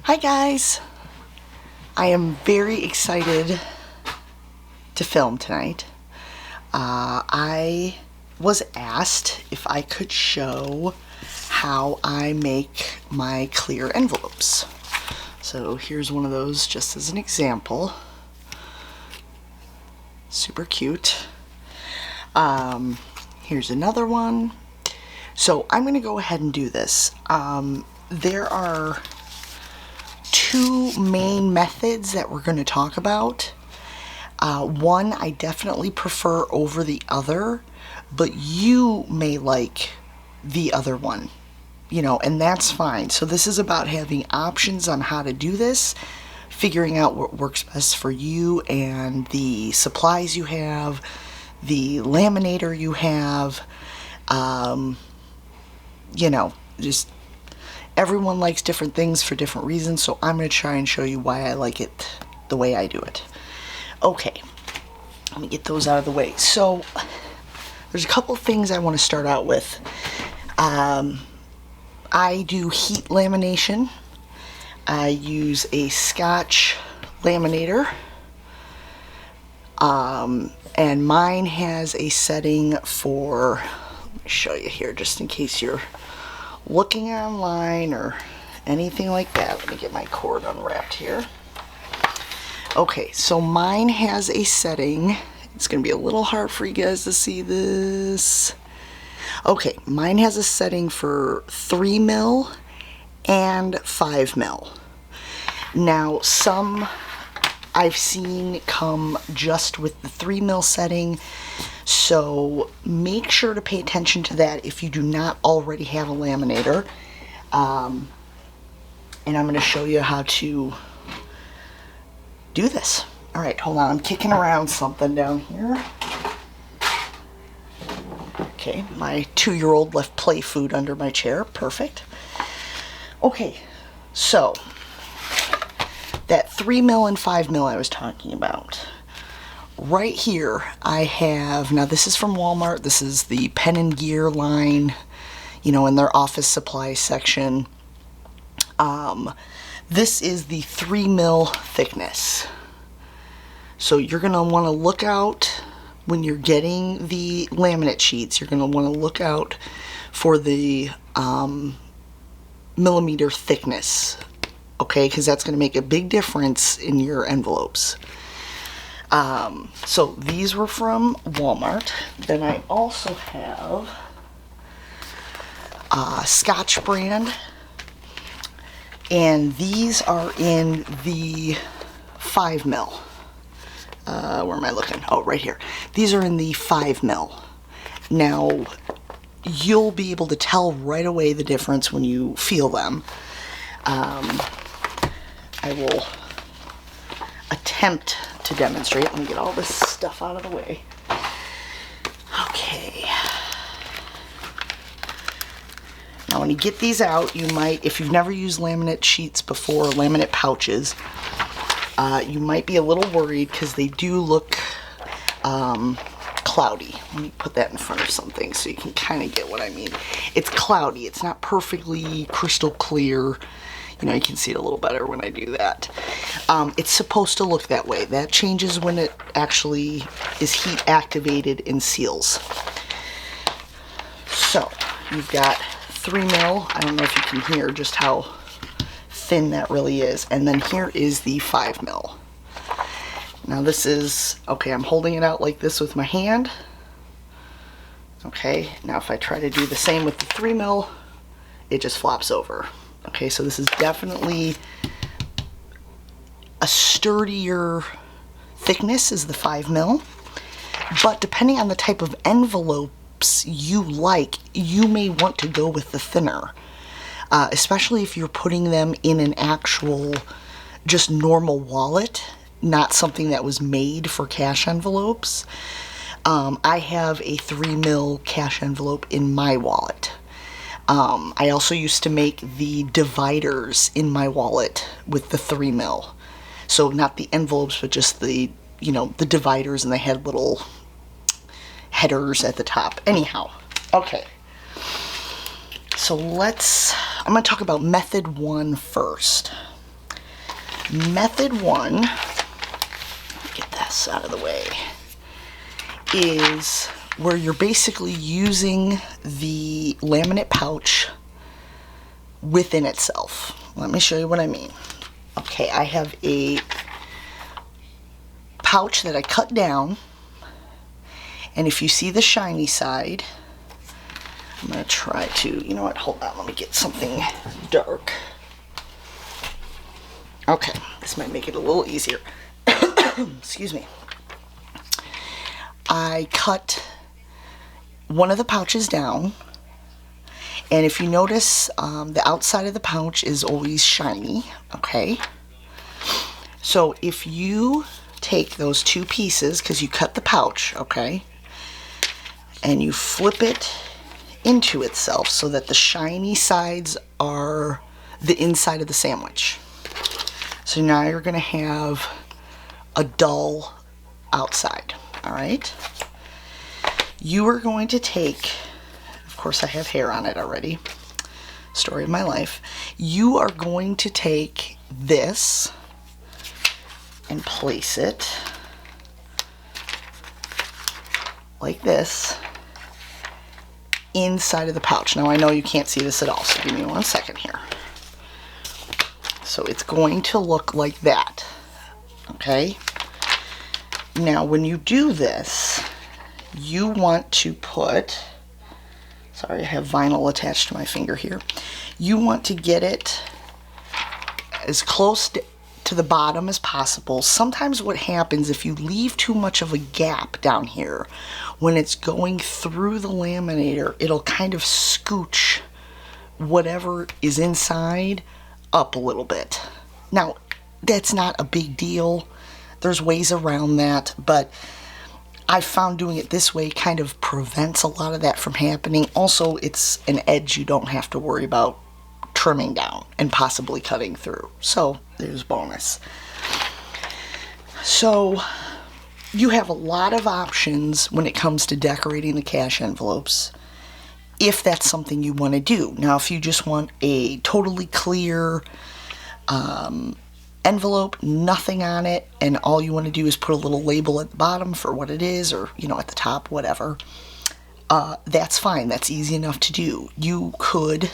Hi guys! I am very excited to film tonight. I was asked if I could show how I make my clear envelopes. So here's one of those just as an example. Super cute. Here's another one. So I'm going to go ahead and do this. There are two main methods that we're going to talk about. One I definitely prefer over the other, but you may like the other one, and that's fine. So this is about having options on how to do this, figuring out what works best for you and the supplies you have, the laminator you have, just everyone likes different things for different reasons, so I'm going to try and show you why I like it the way I do it. Okay, let me get those out of the way. So, there's a couple things I want to start out with. I do heat lamination. I use a Scotch laminator. And mine has a setting for, let me show you here just in case you're looking online or anything like that. Let me get my cord unwrapped here. Okay, so mine has a setting. It's going to be a little hard for you guys to see this. Okay, mine has a setting for 3 mil and 5 mil. Now, some I've seen come just with the 3 mil setting, so make sure to pay attention to that if you do not already have a laminator. And I'm going to show you how to do this. Alright, hold on, I'm kicking around something down here. Okay, my 2-year-old left play food under my chair. Perfect. Okay, so that 3 mil and 5 mil I was talking about. Right here I have, now this is from Walmart, this is the Pen and Gear line, in their office supply section. This is the 3 mil thickness. So you're going to want to look out when you're getting the laminate sheets, you're going to want to look out for the millimeter thickness. Okay, because that's going to make a big difference in your envelopes. So these were from Walmart. Then I also have Scotch brand, and these are in the 5 mil. Where am I looking? Oh, right here. These are in the 5 mil. Now, you'll be able to tell right away the difference when you feel them. I will attempt to demonstrate. Let me get all this stuff out of the way. Okay. Now when you get these out, you might, if you've never used laminate sheets before, laminate pouches, you might be a little worried because they do look cloudy. Let me put that in front of something so you can kind of get what I mean. It's cloudy. It's not perfectly crystal clear. You can see it a little better when I do that. It's supposed to look that way. That changes when it actually is heat activated and seals. So, you've got 3 mil. I don't know if you can hear just how thin that really is. And then here is the 5 mil. Now this is, okay, I'm holding it out like this with my hand. Okay, now if I try to do the same with the 3 mil, it just flops over. Okay, so this is definitely a sturdier thickness is the 5 mil, but depending on the type of envelopes you like, you may want to go with the thinner, especially if you're putting them in an actual, just normal wallet, not something that was made for cash envelopes. I have a 3 mil cash envelope in my wallet. I also used to make the dividers in my wallet with the 3 mil. So not the envelopes, but just the, the dividers, and they had little headers at the top. Anyhow, okay. So I'm going to talk about method 1 first. Method one, get this out of the way, is where you're basically using the laminate pouch within itself. Let me show you what I mean. Okay, I have a pouch that I cut down, and if you see the shiny side, I'm going to try to, you know what, hold on, let me get something dark. Okay, this might make it a little easier. Excuse me. I cut one of the pouches down, and if you notice, the outside of the pouch is always shiny, okay? So if you take those two pieces, because you cut the pouch, okay, and you flip it into itself so that the shiny sides are the inside of the sandwich. So now you're going to have a dull outside, all right? You are going to take, of course I have hair on it already, story of my life. You are going to take this and place it like this inside of the pouch. Now I know you can't see this at all, so give me 1 second here. So it's going to look like that, okay? Now when you do this, you want to put, sorry, I have vinyl attached to my finger here. You want to get it as close to the bottom as possible. Sometimes what happens if you leave too much of a gap down here, when it's going through the laminator, it'll kind of scooch whatever is inside up a little bit. Now, that's not a big deal. There's ways around that, but I found doing it this way kind of prevents a lot of that from happening. Also, it's an edge you don't have to worry about trimming down and possibly cutting through. So there's bonus. So you have a lot of options when it comes to decorating the cash envelopes, if that's something you want to do. Now, if you just want a totally clear envelope, nothing on it, and all you want to do is put a little label at the bottom for what it is, or, you know, at the top, whatever, that's fine. That's easy enough to do. You could,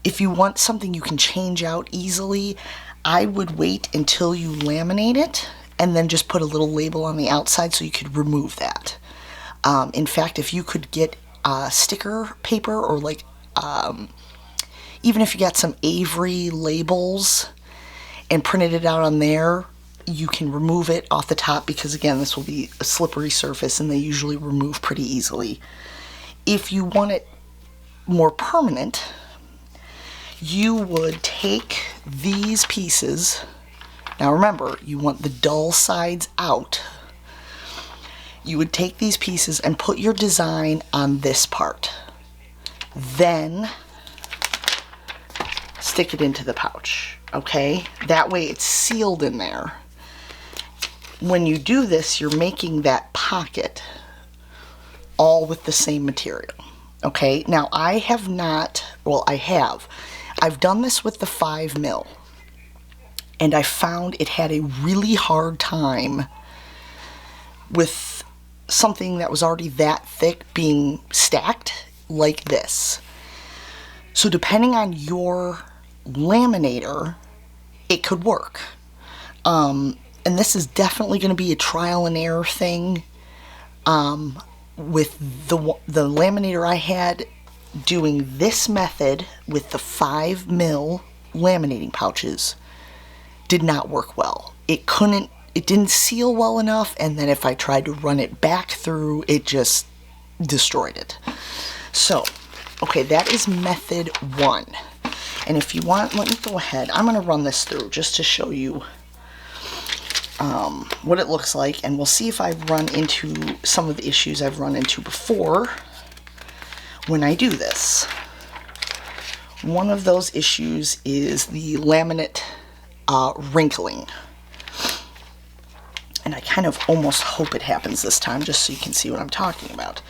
if you want something you can change out easily, I would wait until you laminate it and then just put a little label on the outside so you could remove that. In fact, if you could get sticker paper, or like even if you got some Avery labels and printed it out on there, you can remove it off the top, because again, this will be a slippery surface and they usually remove pretty easily. If you want it more permanent, you would take these pieces. Now remember, you want the dull sides out. You would take these pieces and put your design on this part. Then stick it into the pouch, okay? That way it's sealed in there. When you do this, you're making that pocket all with the same material, okay? Now I have not, well, I have. I've done this with the 5mm, and I found it had a really hard time with something that was already that thick being stacked like this. So depending on your laminator, it could work. And this is definitely going to be a trial and error thing. With the laminator I had, doing this method with the 5mm laminating pouches did not work well. It didn't seal well enough, and then if I tried to run it back through, it just destroyed it. So, okay, that is method one. And if you want, let me go ahead. I'm going to run this through just to show you what it looks like, and we'll see if I've run into some of the issues I've run into before when I do this. One of those issues is the laminate wrinkling. And I kind of almost hope it happens this time, just so you can see what I'm talking about.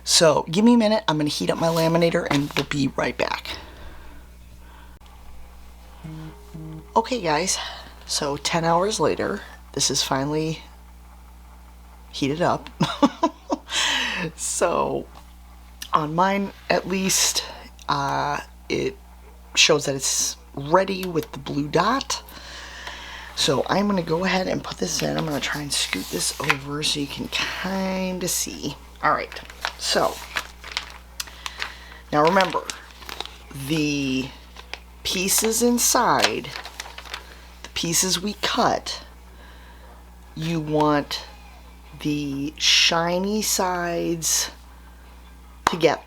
So give me a minute, I'm going to heat up my laminator and we'll be right back. Okay guys, so 10 hours later, this is finally heated up. So on mine at least, it shows that it's ready with the blue dot. So I'm going to go ahead and put this in. I'm going to try and scoot this over so you can kind of see. Alright, so now remember, the pieces inside, the pieces we cut, you want the shiny sides together.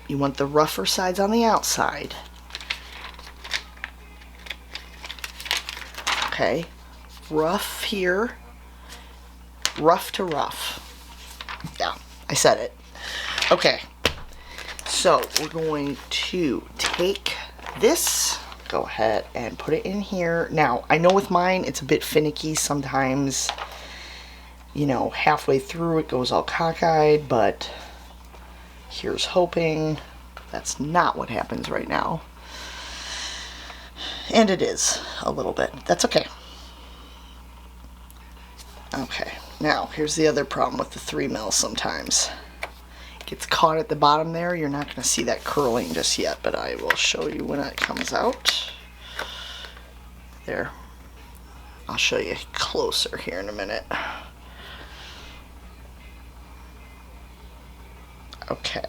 You want the rougher sides on the outside. Okay, rough here, rough to rough. Yeah, I said it. Okay, so we're going to take this, go ahead and put it in here. Now, I know with mine it's a bit finicky sometimes. You know, halfway through it goes all cockeyed, but here's hoping that's not what happens right now. And it is a little bit. That's okay. Okay, now here's the other problem with the 3mm sometimes. It gets caught at the bottom there. You're not going to see that curling just yet, but I will show you when it comes out. There. I'll show you closer here in a minute. Okay.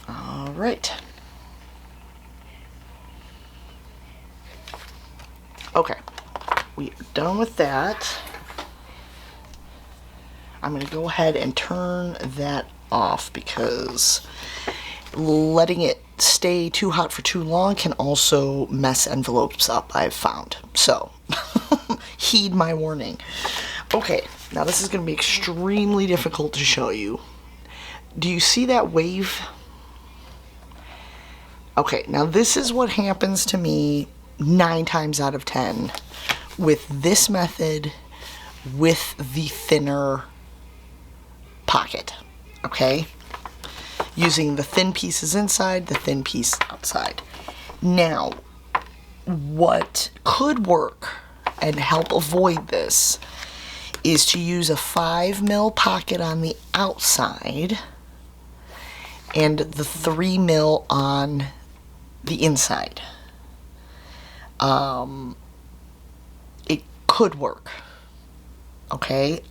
All right. Okay. We are done with that. I'm going to go ahead and turn that off because letting it stay too hot for too long can also mess envelopes up, I've found. So, heed my warning. Okay, now this is going to be extremely difficult to show you. Do you see that wave? Okay, now this is what happens to me 9 times out of 10 with this method with the thinner pocket, okay? Using the thin pieces inside, the thin piece outside. Now, what could work and help avoid this is to use a 5mm pocket on the outside and the 3mm on the inside. It could work, okay?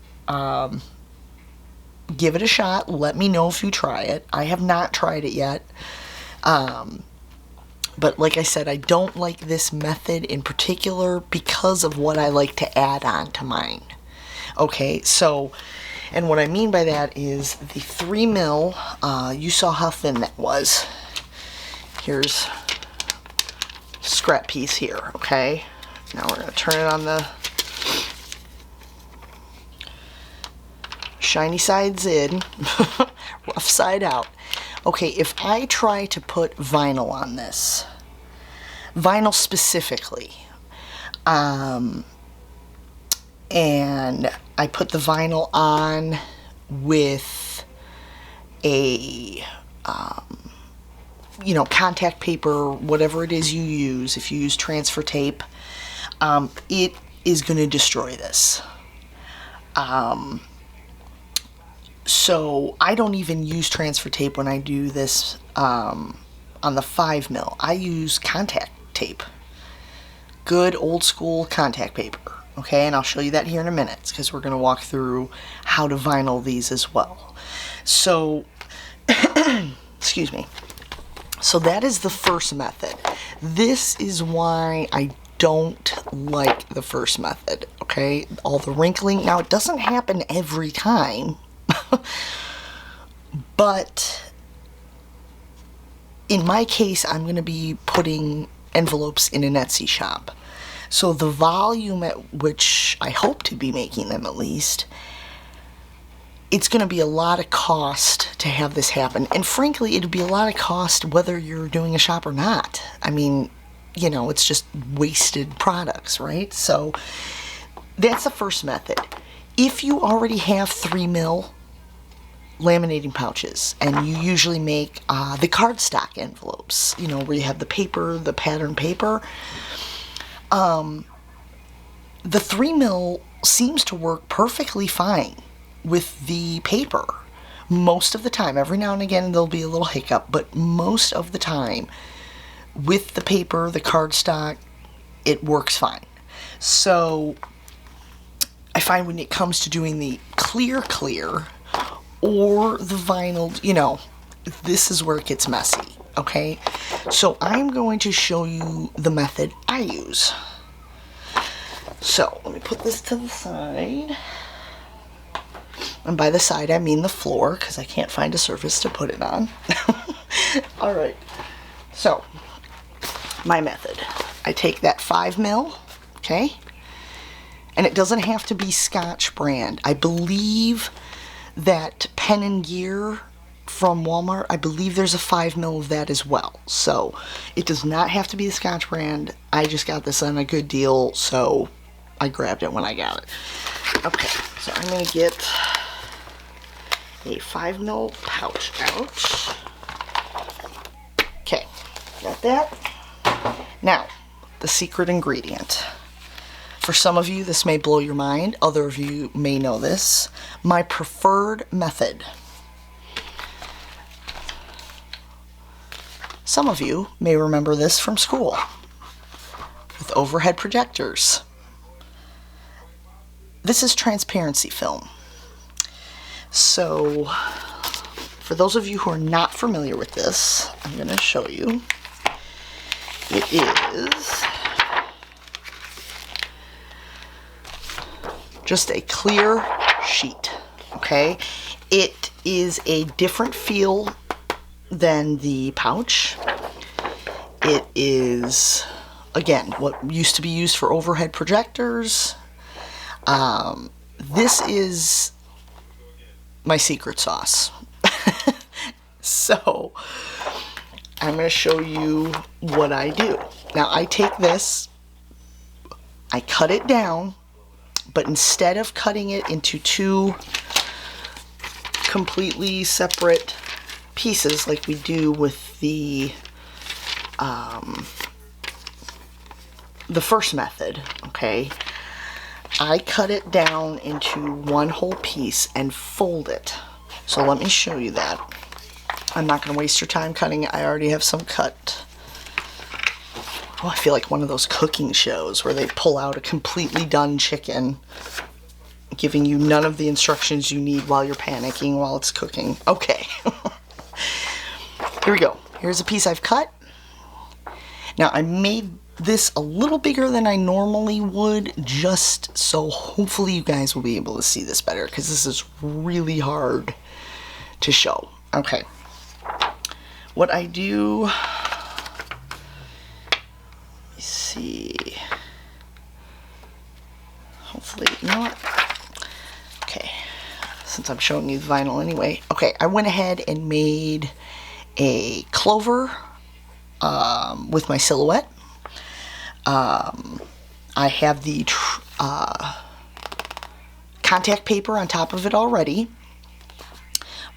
Give it a shot. Let me know if you try it. I have not tried it yet. But like I said, I don't like this method in particular because of what I like to add on to mine. Okay, so, and what I mean by that is the 3mm, you saw how thin that was. Here's a scrap piece here, okay? Now we're going to turn it on the shiny sides in, rough side out. Okay, if I try to put vinyl on this, vinyl specifically, and I put the vinyl on with a, you know, contact paper, whatever it is you use, if you use transfer tape, it is going to destroy this. So I don't even use transfer tape when I do this on the 5mm. I use contact tape. Good old school contact paper. Okay, and I'll show you that here in a minute because we're going to walk through how to vinyl these as well. So, excuse me. So that is the first method. This is why I don't like the first method. Okay, all the wrinkling. Now, it doesn't happen every time. But in my case, I'm going to be putting envelopes in an Etsy shop. So the volume at which I hope to be making them, at least, it's going to be a lot of cost to have this happen. And frankly, it'd be a lot of cost whether you're doing a shop or not. I mean, you know, it's just wasted products, right? So that's the first method. If you already have 3mm laminating pouches, and you usually make the cardstock envelopes, you know, where you have the paper, the pattern paper, the 3mm seems to work perfectly fine with the paper most of the time. Every now and again there'll be a little hiccup, but most of the time with the paper, the cardstock, it works fine. So I find when it comes to doing the clear or the vinyl, you know, this is where it gets messy, okay? So I'm going to show you the method I use. So let me put this to the side. And by the side I mean the floor, because I can't find a surface to put it on. Alright, so my method. I take that 5mm, okay? And it doesn't have to be Scotch brand. I believe that Pen and Gear from Walmart, I believe there's a 5mm of that as well. So it does not have to be the Scotch brand. I just got this on a good deal, so I grabbed it when I got it. Okay, so I'm going to get a 5mm pouch out. Okay, got that. Now, the secret ingredient. For some of you, this may blow your mind. Other of you may know this. My preferred method. Some of you may remember this from school with overhead projectors. This is transparency film. So, for those of you who are not familiar with this, I'm going to show you. It is just a clear sheet, okay? It is a different feel than the pouch. It is, again, what used to be used for overhead projectors. This is my secret sauce. So, I'm going to show you what I do. Now, I take this, I cut it down, but instead of cutting it into two completely separate pieces like we do with the first method, okay, I cut it down into one whole piece and fold it. So let me show you that. I'm not going to waste your time cutting it. I already have some cut. Oh, I feel like one of those cooking shows where they pull out a completely done chicken, giving you none of the instructions you need while you're panicking while it's cooking. Okay. Here we go. Here's a piece I've cut. Now, I made this a little bigger than I normally would, just so hopefully you guys will be able to see this better, because this is really hard to show. Okay. What I do, let me see, hopefully, you know what, okay, since I'm showing you the vinyl anyway. Okay, I went ahead and made a clover with my silhouette. I have the contact paper on top of it already,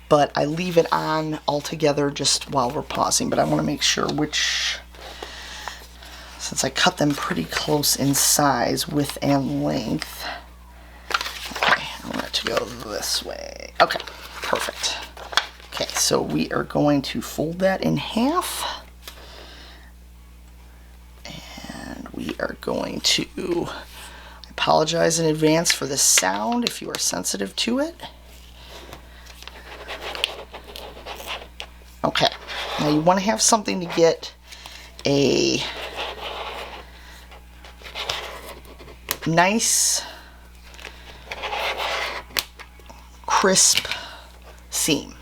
but I leave it on altogether just while we're pausing. But I want to make sure which, since I cut them pretty close in size, width and length. Okay, I want it to go this way. Okay, perfect. Okay, so we are going to fold that in half. And we are going to, I apologize in advance for the sound if you are sensitive to it. Okay, now you want to have something to get a nice, crisp seam,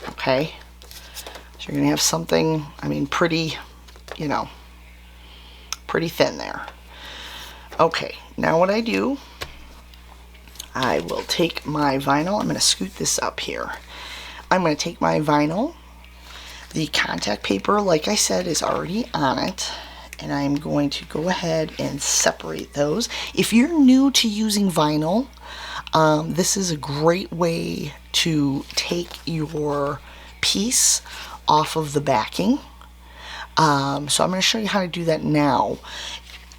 okay? So you're going to have something, I mean, pretty, you know, pretty thin there. Okay, now what I do, I will take my vinyl, I'm going to scoot this up here. I'm going to take my vinyl. The contact paper, like I said, is already on it, and I'm going to go ahead and separate those. If you're new to using vinyl, This is a great way to take your piece off of the backing. So I'm going to show you how to do that now.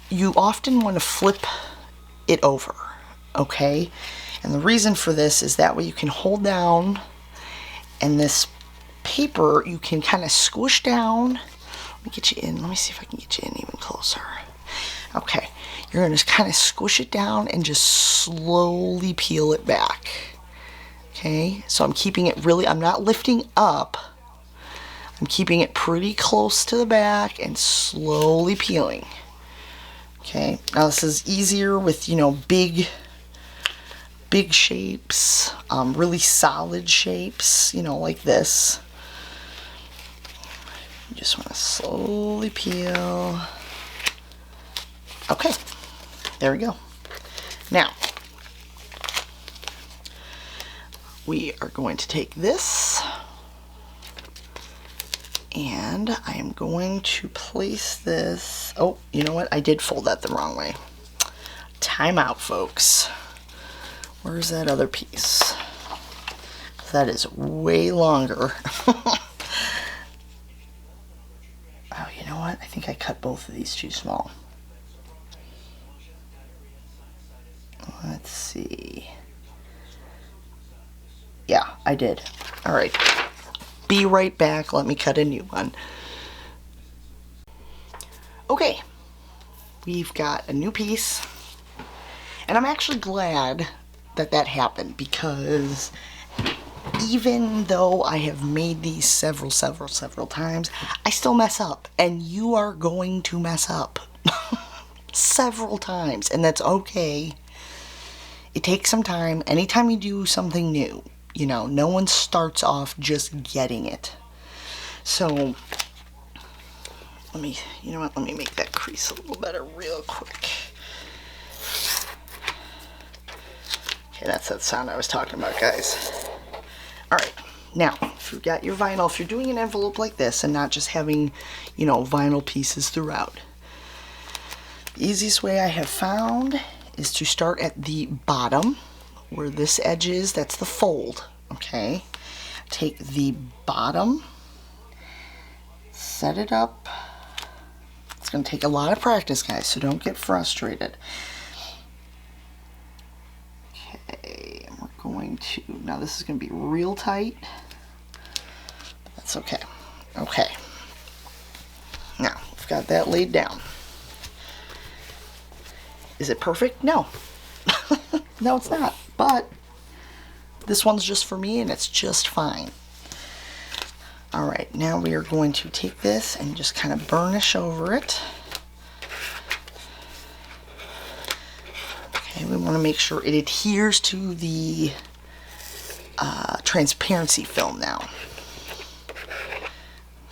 You often want to flip it over, okay? And the reason for this is that way you can hold down, and this paper you can kind of squish down. Let me get you in. Let me see if I can get you in even closer. Okay, you're going to kind of squish it down and just slowly peel it back. Okay, so I'm keeping it really, I'm not lifting up. I'm keeping it pretty close to the back and slowly peeling. Okay, now this is easier with, you know, big shapes, really solid shapes, you know, like this. You just want to slowly peel. Okay, there we go. Now, we are going to take this, and I am going to place this. Oh, you know what? I did fold that the wrong way. Time out, folks. Where's that other piece? That is way longer. Oh, you know what? I think I cut both of these too small. Let's see. Yeah, I did. All right. Be right back. Let me cut a new one. Okay. We've got a new piece. And I'm actually glad that that happened, because even though I have made these several times, I still mess up. And you are going to mess up several times. And that's okay. It takes some time. Anytime you do something new, you know, no one starts off just getting it. So, let me, you know what, let me make that crease a little better real quick. Okay, that's that sound I was talking about, guys. Alright, now, if you've got your vinyl, if you're doing an envelope like this and not just having, you know, vinyl pieces throughout, the easiest way I have found is to start at the bottom where this edge is. That's the fold. Okay, take the bottom, set it up. It's going to take a lot of practice, guys, so don't get frustrated. Okay, and we're going to, now this is going to be real tight, but that's okay. Okay, now we've got that laid down. Is it perfect? No. No, it's not. But this one's just for me, and it's just fine. Alright, now we are going to take this and just kind of burnish over it. Okay, we want to make sure it adheres to the transparency film now.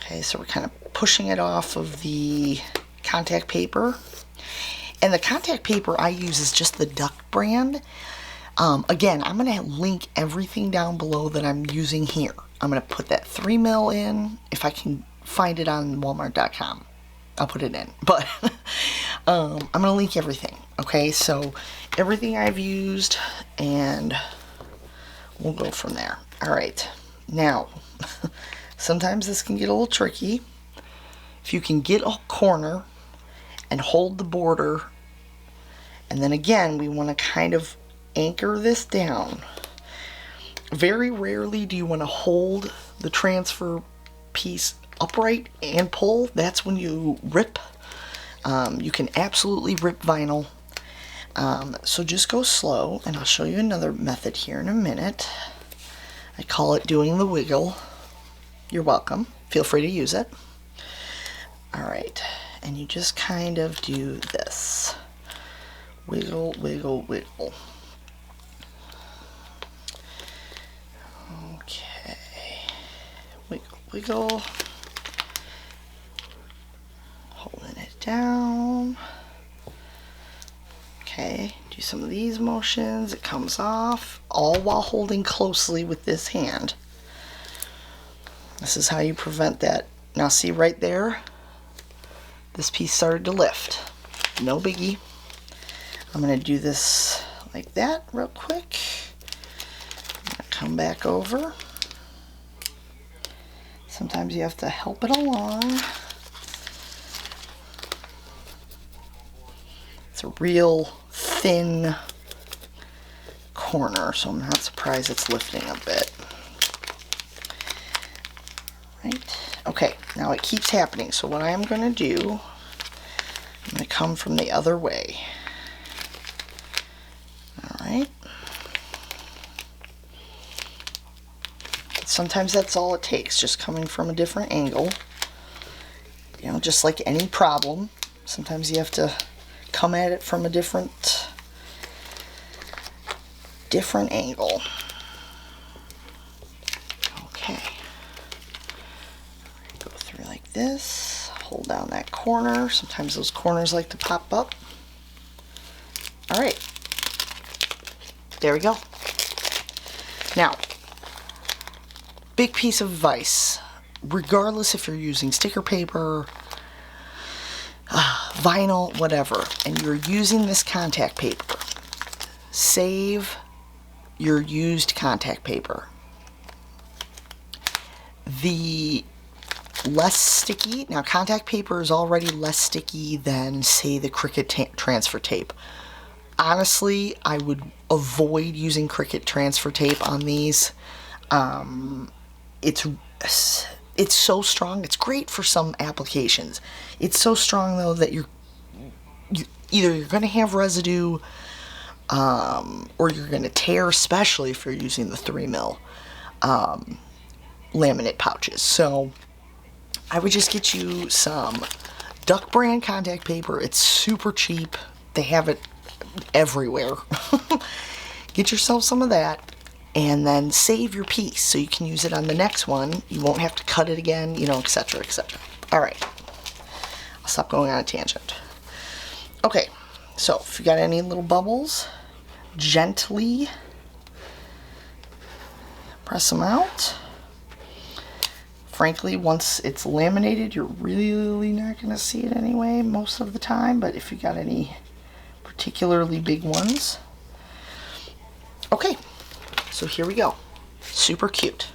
Okay, so we're kind of pushing it off of the contact paper. And the contact paper I use is just the Duck brand. Again, I'm going to link everything down below that I'm using here. I'm going to put that 3mm in. If I can find it on Walmart.com, I'll put it in. But I'm going to link everything. Okay, so everything I've used, and we'll go from there. Alright, now, sometimes this can get a little tricky. If you can get a corner and hold the border, and then again we want to kind of anchor this down. Very rarely do you want to hold the transfer piece upright and pull. That's when you rip. You can absolutely rip vinyl. So just go slow, and I'll show you another method here in a minute. I call it doing the wiggle. You're welcome. Feel free to use it. Alright. And you just kind of do this. Wiggle, wiggle, wiggle. Okay. Wiggle, wiggle. Holding it down. Okay, do some of these motions. It comes off, all while holding closely with this hand. This is how you prevent that. Now see right there? This piece started to lift. No biggie. I'm going to do this like that real quick. come back over. Sometimes you have to help it along. It's a real thin corner, so I'm not surprised it's lifting a bit. Right. Okay, now it keeps happening, so what I'm going to do, I'm going to come from the other way. Alright. Sometimes that's all it takes, just coming from a different angle. You know, just like any problem, sometimes you have to come at it from a different angle. Okay. Go through like this, hold down that corner. Sometimes those corners like to pop up. Alright. There we go. Now, big piece of advice. Regardless if you're using sticker paper, vinyl, whatever, and you're using this contact paper, save your used contact paper. The less sticky, now contact paper is already less sticky than, say, the Cricut transfer tape. Honestly, I would avoid using Cricut transfer tape on these. It's so strong. It's great for some applications. It's so strong though that you're going to have residue, or you're going to tear, especially if you're using the 3mm laminate pouches. So I would just get you some Duck brand contact paper. It's super cheap. They have it everywhere. Get yourself some of that. And then save your piece so you can use it on the next one. You won't have to cut it again, you know, etc., etc. Alright. I'll stop going on a tangent. Okay, so if you got any little bubbles, gently press them out. Frankly, once it's laminated, you're really not going to see it anyway most of the time, but if you got any particularly big ones. Okay. So here we go. Super cute.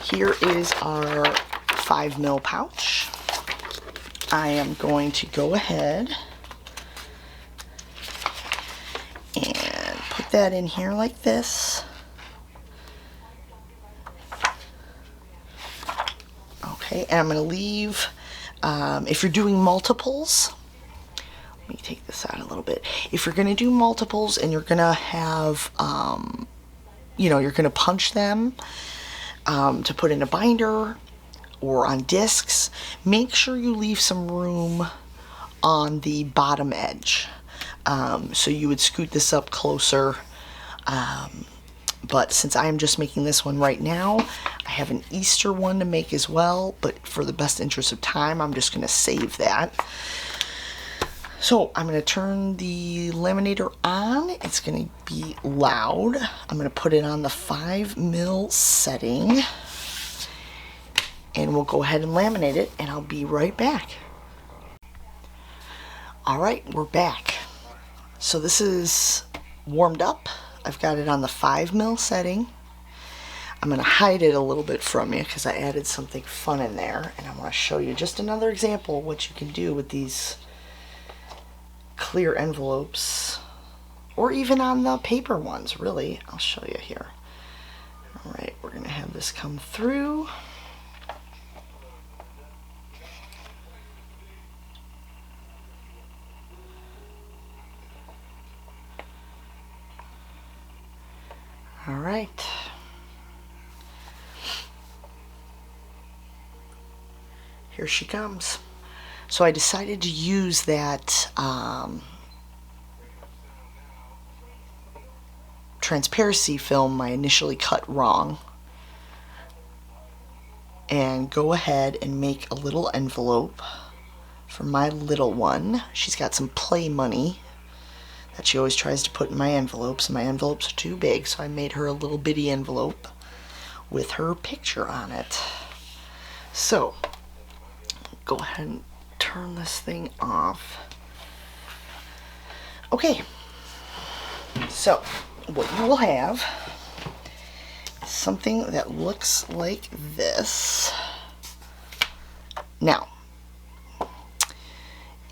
Here is our 5mm pouch. I am going to go ahead and put that in here like this. Okay, and I'm going to leave, if you're doing multiples, let me take this out a little bit. If you're going to do multiples and you're going to have, you know, you're going to punch them to put in a binder or on discs, make sure you leave some room on the bottom edge. So you would scoot this up closer. But since I'm just making this one right now, I have an Easter one to make as well, but for the best interest of time, I'm just going to save that. So I'm going to turn the laminator on. It's going to be loud. I'm going to put it on the 5mm setting. And we'll go ahead and laminate it, and I'll be right back. Alright, we're back. So this is warmed up. I've got it on the 5mm setting. I'm going to hide it a little bit from you because I added something fun in there. And I want to show you just another example of what you can do with these clear envelopes, or even on the paper ones, really. I'll show you here. Alright, we're going to have this come through. Alright. Here she comes. So I decided to use that transparency film I initially cut wrong, and go ahead and make a little envelope for my little one. She's got some play money that she always tries to put in my envelopes, and my envelopes are too big, so I made her a little bitty envelope with her picture on it. So go ahead and turn this thing off. Okay, so what you will have something that looks like this. Now,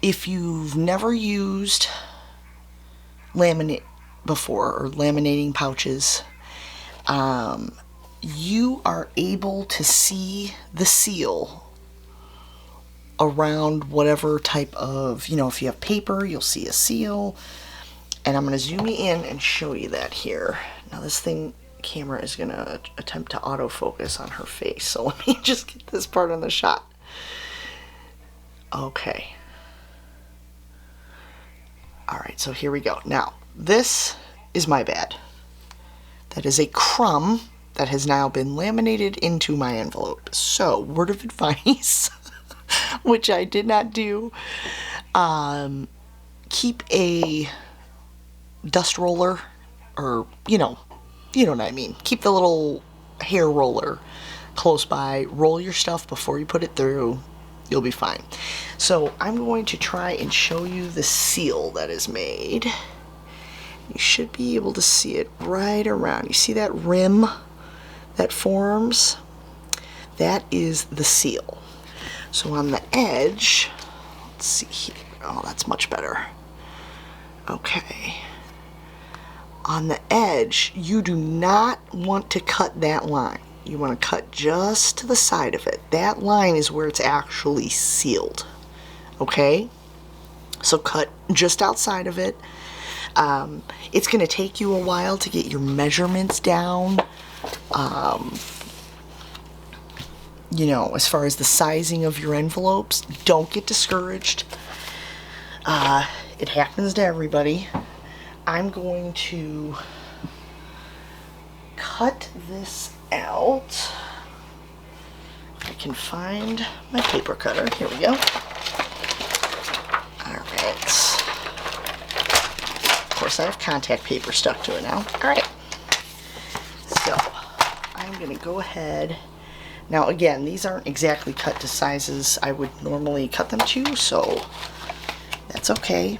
if you've never used laminate before, or laminating pouches, you are able to see the seal around whatever type of, if you have paper, you'll see a seal. And I'm going to zoom you in and show you that here. Now this camera is going to attempt to autofocus on her face, so let me just get this part on the shot. Okay. Alright, so here we go. Now, this is my bad. That is a crumb that has now been laminated into my envelope. So, word of advice, which I did not do, keep a dust roller, or, you know what I mean. Keep the little hair roller close by. Roll your stuff before you put it through. You'll be fine. So I'm going to try and show you the seal that is made. You should be able to see it right around. You see that rim that forms? That is the seal. So on the edge, let's see here. Oh, that's much better. Okay. On the edge, you do not want to cut that line. You want to cut just to the side of it. That line is where it's actually sealed. Okay? So cut just outside of it. It's going to take you a while to get your measurements down. As far as the sizing of your envelopes, don't get discouraged. It happens to everybody. I'm going to cut this out. I can find my paper cutter. Here we go. Alright. Of course, I have contact paper stuck to it now. Alright. So, I'm going to go ahead. Now, again, these aren't exactly cut to sizes I would normally cut them to, so that's okay.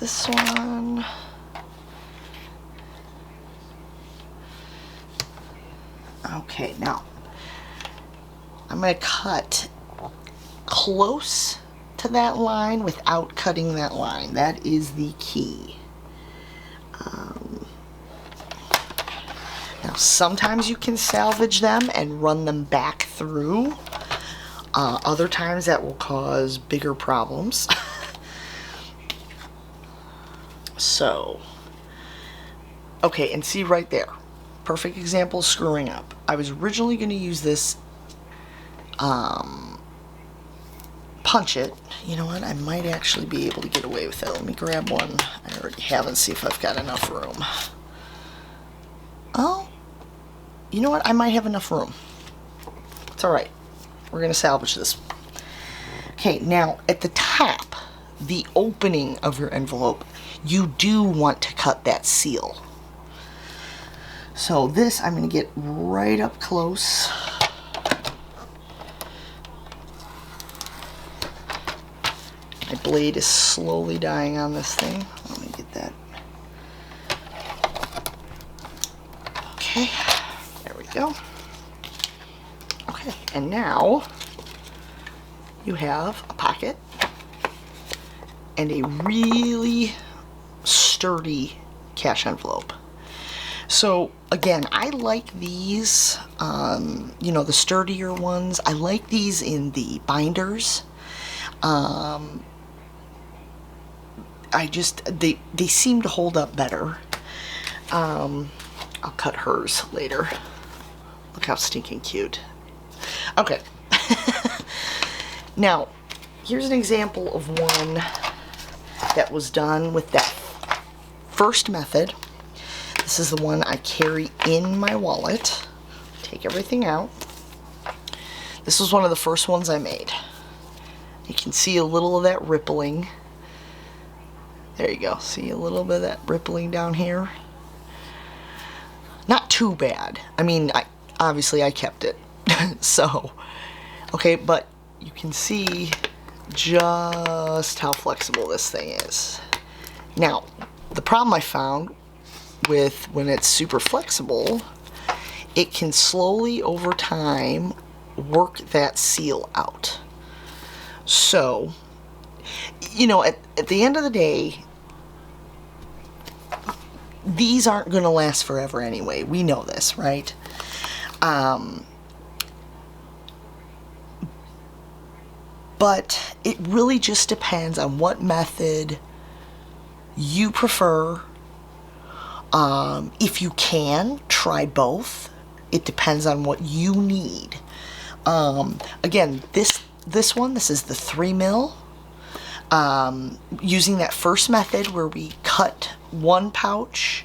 This one. Okay, now I'm going to cut close to that line without cutting that line. That is the key. Now sometimes you can salvage them and run them back through. Other times that will cause bigger problems. So, okay, and see right there, perfect example of screwing up. I was originally going to use this, punch it. You know what, I might actually be able to get away with it. Let me grab one I already have and see if I've got enough room. Oh, you know what, I might have enough room. It's alright, we're going to salvage this. Okay, now at the top, the opening of your envelope, you do want to cut that seal. So this, I'm going to get right up close. My blade is slowly dying on this thing. Let me get that. Okay, there we go. Okay, and now you have a pocket and a really sturdy cash envelope. So again, I like these, the sturdier ones. I like these in the binders. They seem to hold up better. I'll cut hers later. Look how stinking cute. Okay. Now, here's an example of one that was done with that first method. This is the one I carry in my wallet. Take everything out. This was one of the first ones I made. You can see a little of that rippling. There you go. See a little bit of that rippling down here? Not too bad. I mean, obviously I kept it. So, okay, but you can see just how flexible this thing is. Now, the problem I found with when it's super flexible, it can slowly over time work that seal out. So, you know, at the end of the day, these aren't going to last forever anyway. We know this, right? But it really just depends on what method you prefer. If you can, try both. It depends on what you need. Again, this is the 3mm. Using that first method where we cut one pouch,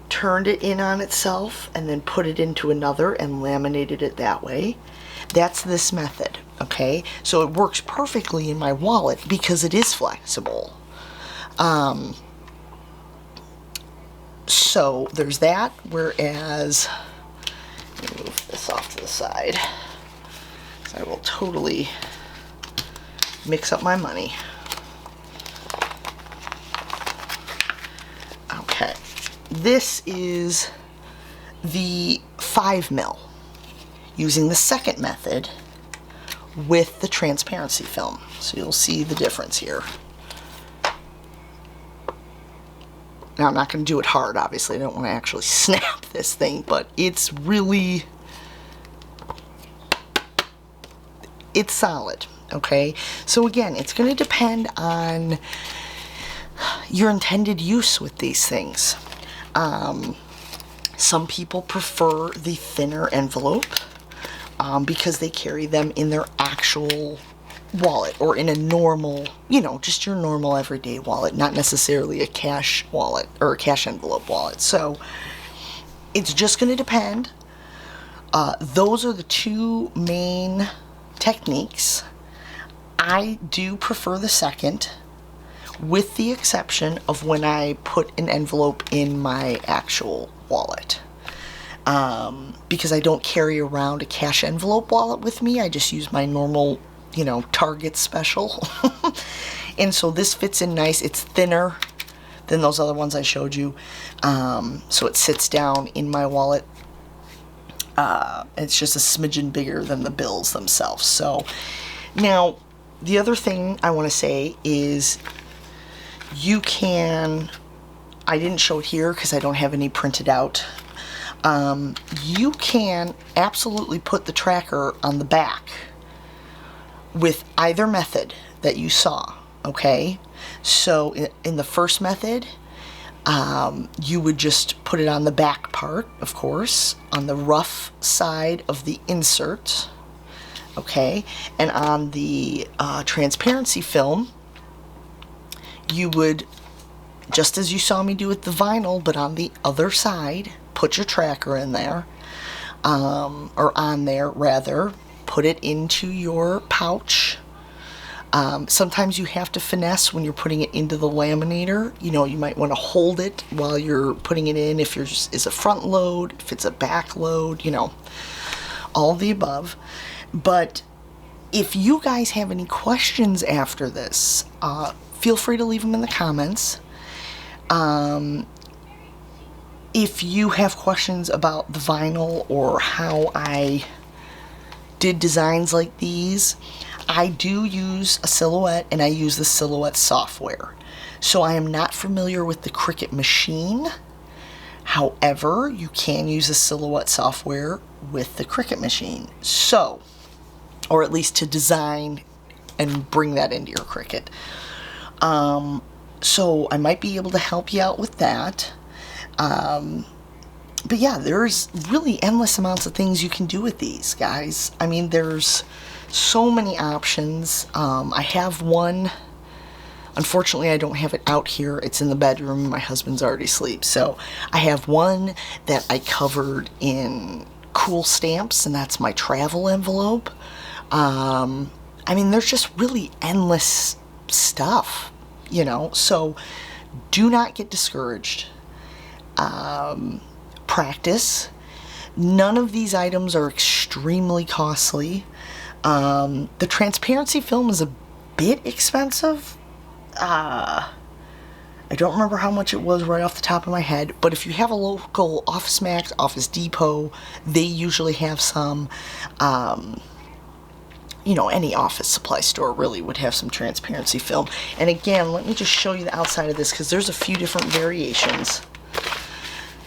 turned it in on itself, and then put it into another and laminated it that way. That's this method, okay? So it works perfectly in my wallet because it is flexible. So there's that, whereas, let me move this off to the side, because I will totally mix up my money. Okay, this is the 5mm, using the second method with the transparency film. So you'll see the difference here. Now, I'm not going to do it hard, obviously. I don't want to actually snap this thing, but it's really, it's solid, okay? So again, it's going to depend on your intended use with these things. Some people prefer the thinner envelope because they carry them in their actual wallet, or in a normal, you know, just your normal everyday wallet, not necessarily a cash wallet or a cash envelope wallet. So it's just going to depend. Those are the two main techniques. I do prefer the second, with the exception of when I put an envelope in my actual wallet. Because I don't carry around a cash envelope wallet with me. I just use my normal, you know, Target special. And so this fits in nice. It's thinner than those other ones I showed you. So it sits down in my wallet. It's just a smidgen bigger than the bills themselves. So now the other thing I want to say is you can, I didn't show it here because I don't have any printed out. You can absolutely put the tracker on the back with either method that you saw, okay? So in the first method, you would just put it on the back part, of course, on the rough side of the insert, okay? And on the transparency film, you would, just as you saw me do with the vinyl, but on the other side, put your tracker in there, or on there rather, put it into your pouch. Sometimes you have to finesse when you're putting it into the laminator. You know, you might want to hold it while you're putting it in, if yours is a front load, if it's a back load, you know, all of the above. But if you guys have any questions after this, feel free to leave them in the comments. If you have questions about the vinyl or how I did designs like these, I do use a Silhouette, and I use the Silhouette software. So I am not familiar with the Cricut machine. However, you can use the Silhouette software with the Cricut machine. So, or at least to design and bring that into your Cricut. So I might be able to help you out with that. But yeah, there's really endless amounts of things you can do with these, guys. I mean, there's so many options. I have one. Unfortunately, I don't have it out here. It's in the bedroom. My husband's already asleep. So I have one that I covered in cool stamps, and that's my travel envelope. I mean, there's just really endless stuff, you know. So do not get discouraged. Practice. None of these items are extremely costly. The transparency film is a bit expensive. I don't remember how much it was right off the top of my head, but if you have a local Office Max, Office Depot, they usually have some, you know, any office supply store really would have some transparency film. And again, let me just show you the outside of this because there's a few different variations.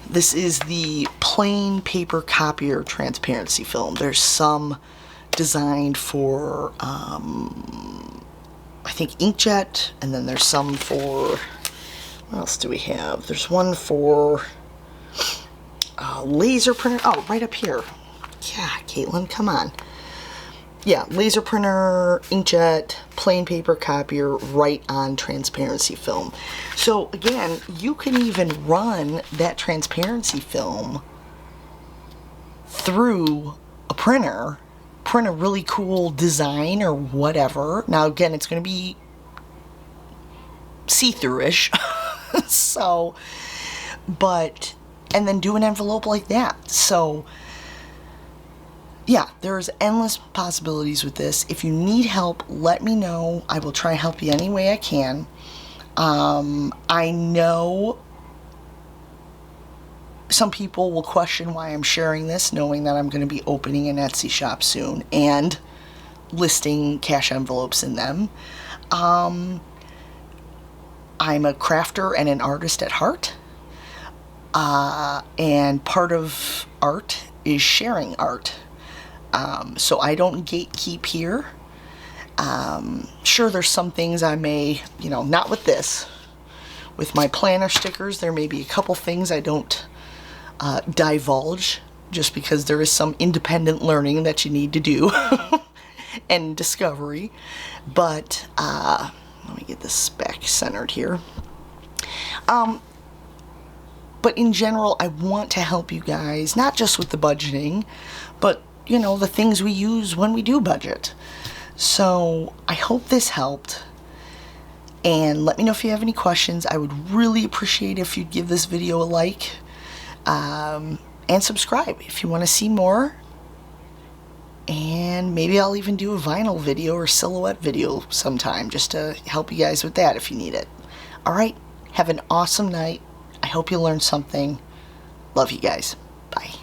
This is the plain paper copier transparency film. There's some designed for, I think, inkjet, and then there's some for, what else do we have? There's one for laser printer. Oh, right up here. Yeah, Caitlin, come on. Yeah, laser printer, inkjet, plain paper copier, right on transparency film. So again, you can even run that transparency film through a printer, print a really cool design or whatever. Now again, it's going to be see-through-ish. So, but, and then do an envelope like that. So, yeah, there's endless possibilities with this. If you need help, let me know. I will try to help you any way I can. I know some people will question why I'm sharing this, knowing that I'm going to be opening an Etsy shop soon and listing cash envelopes in them. I'm a crafter and an artist at heart, and part of art is sharing art. So I don't gatekeep here. Sure, there's some things I may, you know, not with this. With my planner stickers, there may be a couple things I don't divulge, just because there is some independent learning that you need to do and discovery. But let me get this back centered here. But in general, I want to help you guys, not just with the budgeting, but, you know, the things we use when we do budget. So I hope this helped. And let me know if you have any questions. I would really appreciate if you'd give this video a like, and subscribe if you want to see more. And maybe I'll even do a vinyl video or silhouette video sometime, just to help you guys with that if you need it. Alright, have an awesome night. I hope you learned something. Love you guys. Bye.